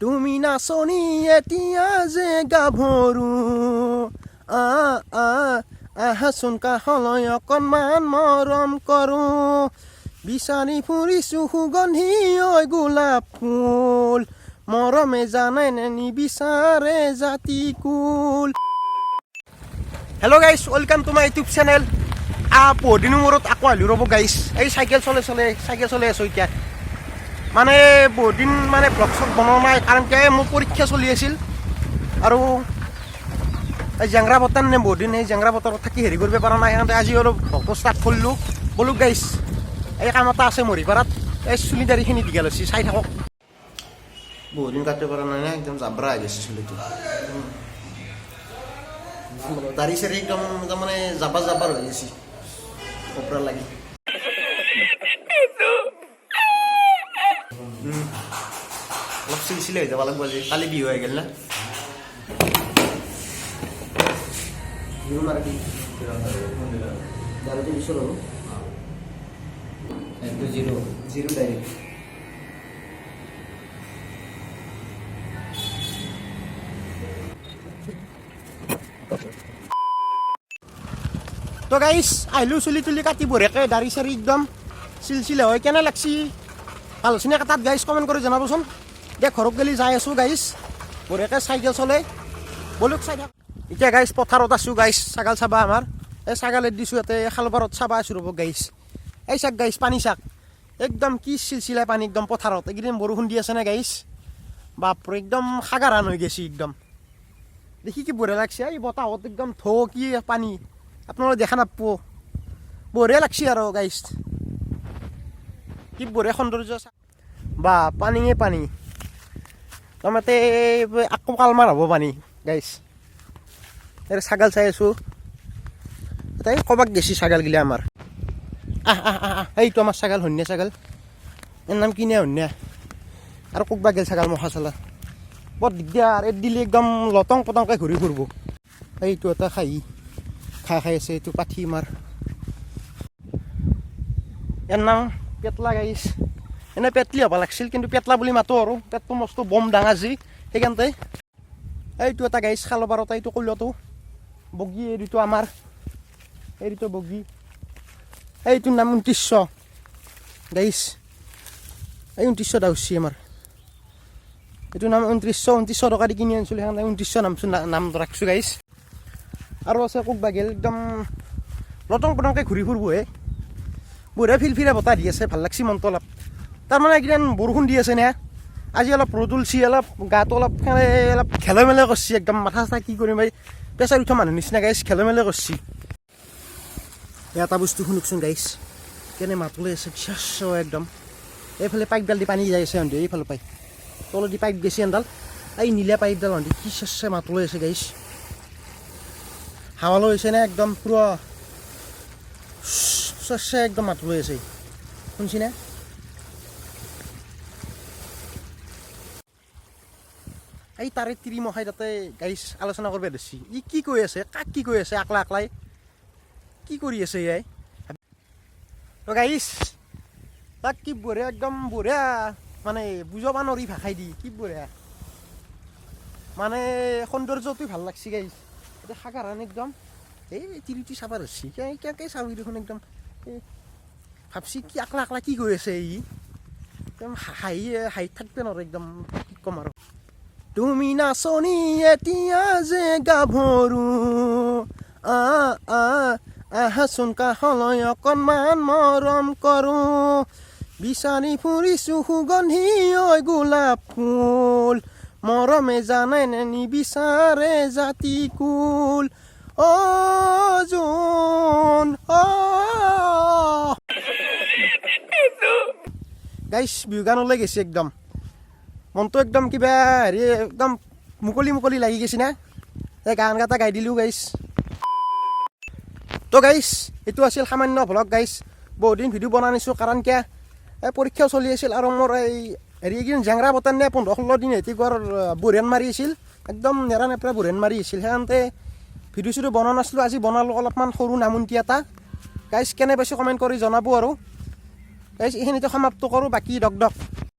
তুমি নাচনি এতিয়া যে গাভৰু আহাচোন কাষলৈ অকণমান মৰম কৰো বিচাৰি ফুৰিছো সুগন্ধি ঐ গোলাপ ফুল মৰমে জানে নে নিবিচাৰে জাতি কুল। হেল্ল' গাইছ, welcome to my YouTube channel. বহুত দিনৰ মূৰত আকৌ আহিলোঁ ৰ'ব গাইছ। এই চাইকেল চলাই আছোঁ এতিয়া। মানে বহুত দিন মানে ব্লগ চগ বনোৱা নাই, কাৰণ কি মোৰ পৰীক্ষা চলি আছিল আৰু এই জেংৰা বতৰ নে বহুত দিন এই জেংৰা বতৰত থাকি হেৰি কৰিব পৰা নাই, সেইকাৰণে আজি অলপ ভ্লগটো ষ্টাৰ্ট কৰিলোঁ। বোলো গাইছ, এই কাম এটা আছে মৰিপাৰাত, এই চুলি দাড়িখিনি দীঘল হৈছে, চাই থাকক। বহুত দিন কাটিব পৰা নাই না, একদম জাবৰা হৈ গৈছে চুলিটো। দাড়ি চাৰি একদম তাৰমানে জাবাৰ হৈ গৈছে কপৰা লাগি। অলপ চিলচিলে হৈ যাব লাগিব আজি, কালি বিহু হৈ গ'ল না। বিহু মাৰি দাড়িটো পিছত হ'ব, জিৰ' ডাইৰেক্ট। তো গাইছ, আহিলোঁ চুলি তুলি কাটি বঢ়িয়াকৈ, দাড়ি চাৰি একদম চিলচিলে হয়। কেনে লাগছি ভাল চিনে কাটাত গাইছ কমেণ্ট কৰি জনাবচোন। এতিয়া ঘৰত গেলি যাই আছোঁ গাইছ, বঢ়িয়াকৈ চাইকেল চলাই বলুক চাই থাক। এতিয়া গাইছ পথাৰত আছোঁ গাইছ, ছাগাল চাবা আমাৰ। এই ছাগালেত দিছোঁ ইয়াতে খালপাৰত চাবা আছোঁ ৰ'ব গাইছ। এই চাক গাইছ, পানী চাক একদম কি চিলচিলাই পানী একদম পথাৰত। এইকেইদিন বৰষুণ দি আছে নে গাইছ, বাপৰে একদম সাগাৰান হৈ গৈছে একদম। দেখি কি বঢ়িয়া লাগছে, এই বতাহত একদম কি পানী আপোনালোকে দেখা নাপাব, বঢ়িয়া লাগছে আৰু গাইছ, কি বঢ়িয়া সৌন্দৰ্য। বা পানীয়ে পানী, তাৰমানে আকৌ কালমাৰ হ'ব পানী গাইছ। এই ছাগাল চাই আছোঁ, তাই ক'বাক গেছি ছাগালগিলা আমাৰ। এইটো আমাৰ ছাগাল, হন্যা ছাগাল, এৰ নাম কিনে হন্যা। আৰু ক'কবা গেল ছাগাল মখা চালা, বৰ দিগদাৰ। এৰ দিলে একদম লটং পটংকৈ ঘূৰি ফুৰিব। এইটো এটা খাই আছে, এইটো পাঠি মাৰ, এর নাম পেটলা গাইছ। এনে পেটলি হ'ব লাগিছিল, কিন্তু পেটলা বুলি মাতো আৰু, পেটটো মস্ত বম ডাঙৰ যি সেইকাৰণে। এইটো এটা গাইছ খালো পাৰত, এইটো কলিয়াটো বগী, এইটো আমাৰ এইটো বগী। এইটোৰ নাম 2900 গাইছ, এই 2900 দাউছি আমাৰ। এইটো নাম 2900 টকা দি কিনি আনিছিলোঁ, সেইকাৰণে 2900 নাম ৰাখছোঁ গাইছ। আৰু আছে ক'কবা গেল একদম লটং পটংকৈ ঘূৰি ফুৰিব হে, বঢ়িয়া ফিৰফিৰা বতাহ দি আছে, ভাল লাগছি মনটো অলপ। তাৰমানে এইকেইদিন বৰষুণ দি আছে নে, আজি অলপ ৰ'দ উলছি, অলপ গাটো অলপ খেলে মেলে কৰিছে একদম। মাথা চাথা কি কৰিম, এই প্ৰেছাৰ উঠা মানুহ নিচিনা গাইছ, খেলে মেলে কৰিছে। এটা বস্তু শুনকচোন গাইছ, কেনে মাতলে আছে চাচ একদম। এইফালে পাইপডাল দি পানী যাই আছে সন্ধিয়া, এইফালে পাইপ তলেদি পাইপ গেছি এডাল, এই নীলা পাইপডাল সন্ধিয়া কি চাচে মাতলে আছে গাইছ। হাৱা লৈ আছে নে একদম পুৰা চাচে একদম মাত লৈ আছে, শুনছি না। এই তাৰে তিৰিমখাই তাতে গাইছ আলোচনা কৰিব ধৰিছি, ই কি কৈ আছে, কাক কি কৈ আছে, আকলাই কি কৰি আছে ইয়াই। তো গাইছ তাক কি বঢ়িয়া, একদম বঢ়িয়া মানে বুজাব নোৱাৰি ভাষাই দি, কি বঢ়িয়া মানে সৌন্দৰ্যটো ভাল লাগছি গাইছ। এতিয়া সাগাৰান একদম, এই তিৰিটি চাব ধৰিছি, কেনেকৈ চাবি দেখোন একদম। এই ভাবছি কি আকলা কি কৈ আছে, ই একদম হাঁহি থাকিব নোৱাৰে একদম, কি ক'ম আৰু। তুমি নাচনি এতিয়া যে গাভৰু আহাচোন কাষলৈ অকণমান মৰম কৰো বিচাৰি ফুৰিছো সুগন্ধি ঐ গোলাপ ফুল মৰমে জানে নে নিবিচাৰে জাতি কুল। জোন গাইছ, বিহু গান ওলাই গৈছে একদম, মনটো একদম কিবা হেৰি একদম মুকলি লাগি গৈছে না, এই গান এটা গাই দিলোঁ গাইছ। তো গাইছ, এইটো আছিল সামান্য ভ্লগ গাইছ। বহুত দিন ভিডিঅ' বনাই নিছোঁ, কাৰণ কিয় এই পৰীক্ষাও চলি আছিল, আৰু মোৰ এই হেৰি এইকেইদিন জেংৰা বতৰ নে 15-16 দিন এটি গড় বঢ়িয়ান মাৰি আছিল, একদম নেৰা নেপেৰা বঢ়িয়ান মাৰি আছিল। সেইকাৰণে ভিডিঅ' চিডিঅ' বনোৱা নাছিলোঁ, আজি বনালোঁ অলপমান সৰু নামুন্তি এটা গাইছ। কেনে পাইছোঁ কমেণ্ট কৰি জনাব আৰু গাইছ। এইখিনিতে সমাপ্ত কৰোঁ, বাকী দক